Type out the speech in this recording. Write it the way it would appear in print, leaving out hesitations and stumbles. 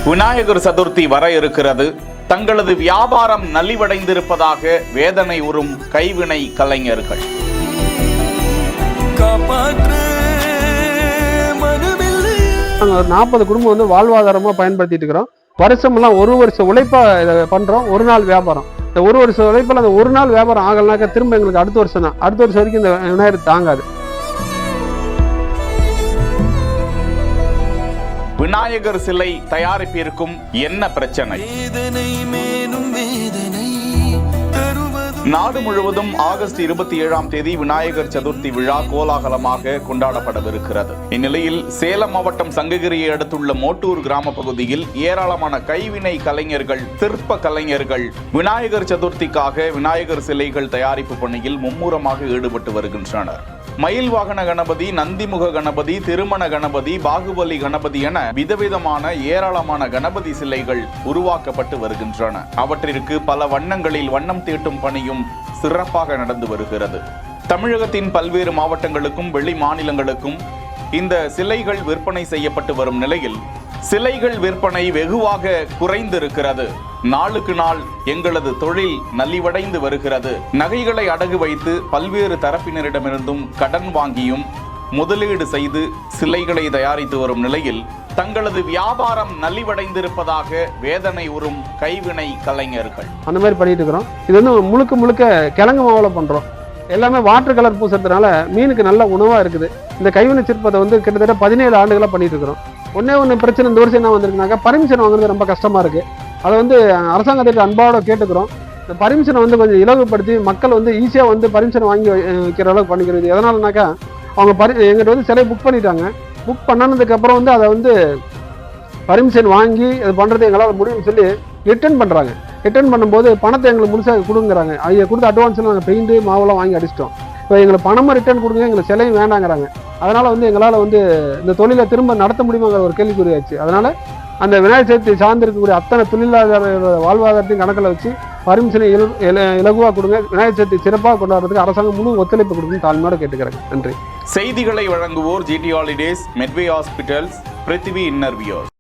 விநாயகர் சதுர்த்தி வர இருக்கிறது. தங்களது வியாபாரம் நலிவடைந்திருப்பதாக வேதனை உறும் கைவினை கலைஞர்கள். நாங்கள் 40 குடும்பம் வந்து வாழ்வாதாரமாக பயன்படுத்திட்டு இருக்கிறோம். வருஷமெல்லாம் ஒரு வருஷம் உழைப்பா இதை பண்றோம். ஒரு நாள் வியாபாரம், இந்த ஒரு வருஷம் உழைப்பில் அந்த ஒரு நாள் வியாபாரம் ஆகலனாக்கா திரும்ப எங்களுக்கு அடுத்த வருஷம் தான். அடுத்த வருஷம் வரைக்கும் இந்த விநாயகர் தாங்காது. விநாயகர் சிலை தயாரிப்பிற்கும் என்ன பிரச்சனை? நாடு முழுவதும் ஆகஸ்ட் 27ஆம் தேதி விநாயகர் சதுர்த்தி விழா கோலாகலமாக கொண்டாடப்படவிருக்கிறது. இந்நிலையில் சேலம் மாவட்டம் சங்ககிரியை அடுத்துள்ள மோட்டூர் கிராம பகுதியில் ஏராளமான கைவினை கலைஞர்கள், சிற்ப கலைஞர்கள் விநாயகர் சதுர்த்திக்காக விநாயகர் சிலைகள் தயாரிப்பு பணியில் மும்முரமாக ஈடுபட்டு வருகின்றனர். மயில் வாகன கணபதி, நந்திமுக கணபதி, திருமண கணபதி, பாகுபலி கணபதி என விதவிதமான ஏராளமான கணபதி சிலைகள் உருவாக்கப்பட்டு வருகின்றன. அவற்றிற்கு பல வண்ணங்களில் வண்ணம் தீட்டும் பணியும் சிறப்பாக நடந்து வருகிறது. தமிழகத்தின் பல்வேறு மாவட்டங்களுக்கும் வெளி மாநிலங்களுக்கும் இந்த சிலைகள் விற்பனை செய்யப்பட்டு வரும் நிலையில் சிலைகள் விற்பனை வெகுவாக குறைந்திருக்கிறது. நாளுக்கு நாள் எங்களது தொழில் நலிவடைந்து வருகிறது. நகைகளை அடகு வைத்து பல்வேறு தரப்பினரிடமிருந்தும் கடன் வாங்கியும் முதலீடு செய்து சிலைகளை தயாரித்து வரும் நிலையில் தங்களது வியாபாரம் நலிவடைந்திருப்பதாக வேதனை உறும் கைவினை கலைஞர்கள். அந்த மாதிரி பண்ணிட்டு இருக்கிறோம். இது வந்து முழுக்க கிழங்கு மாவுல பண்றோம். எல்லாமே வாட்டர் கலர் பூசுறதுனால மீனுக்கு நல்ல உணவா இருக்குது. இந்த கைவினை சிற்பத்தை வந்து கிட்டத்தட்ட 17 ஆண்டுகளாக பண்ணிட்டு இருக்கிறோம். ஒன்று பிரச்சனை இந்த வருஷம் என்ன வந்திருக்குனாக்கா, பர்மிஷன் வாங்குறது ரொம்ப கஷ்டமா இருக்கு. அதை வந்து அரசாங்கத்திற்கு அன்பாவோட கேட்டுக்கிறோம். இந்த பர்மிஷனை வந்து கொஞ்சம் இலகுப்படுத்தி மக்கள் வந்து ஈஸியாக வந்து பர்மிஷன் வாங்கி வைக்கிற அளவுக்கு பண்ணிக்கிறது. எதனாலனாக்கா அவங்க எங்கிட்ட வந்து சிலை புக் பண்ணிட்டாங்க. புக் பண்ணனதுக்கு அப்புறம் வந்து அதை வந்து பர்மிஷன் வாங்கி அது பண்ணுறது எங்களால் முடியும்னு சொல்லி ரிட்டர்ன் பண்ணுறாங்க. ரிட்டர்ன் பண்ணும்போது பணத்தை எங்களுக்கு முழுசாக கொடுங்குறாங்க. அவங்க கொடுத்த அட்வான்ஸ்லாம் நாங்கள் பெயிண்ட் மாவெல்லாம் வாங்கி அடிச்சிட்டோம். இப்போ எங்களுக்கு பணமும் ரிட்டர்ன் கொடுங்க, எங்களுக்கு சிலையும் வேண்டாங்கிறாங்க. அதனால் வந்து எங்களால் வந்து இந்த தொழிலை திரும்ப நடத்த முடியுமாங்கிற ஒரு கேள்விக்குறியாச்சு. அதனால் அந்த விநாயகர் சதுர்த்தி சார்ந்திருக்கக்கூடிய அத்தனை தொழிலாளர்களோட வாழ்வாதாரத்தையும் கணக்கில் வச்சு பர்மிஷனை இலகுவாக கொடுங்க. விநாயகர் சதுர்த்தி சிறப்பாக கொண்டாடுறதுக்கு அரசாங்கம் முழு ஒத்துழைப்பு கொடுக்கணும் தாழ்மையோட கேட்டுக்கிறேன். நன்றி. செய்திகளை வழங்குவோர் GT ஹாலிடேஸ், மெட்வே ஹாஸ்பிட்டல்ஸ், பிருத்திவி இன்னர்வியர்ஸ்.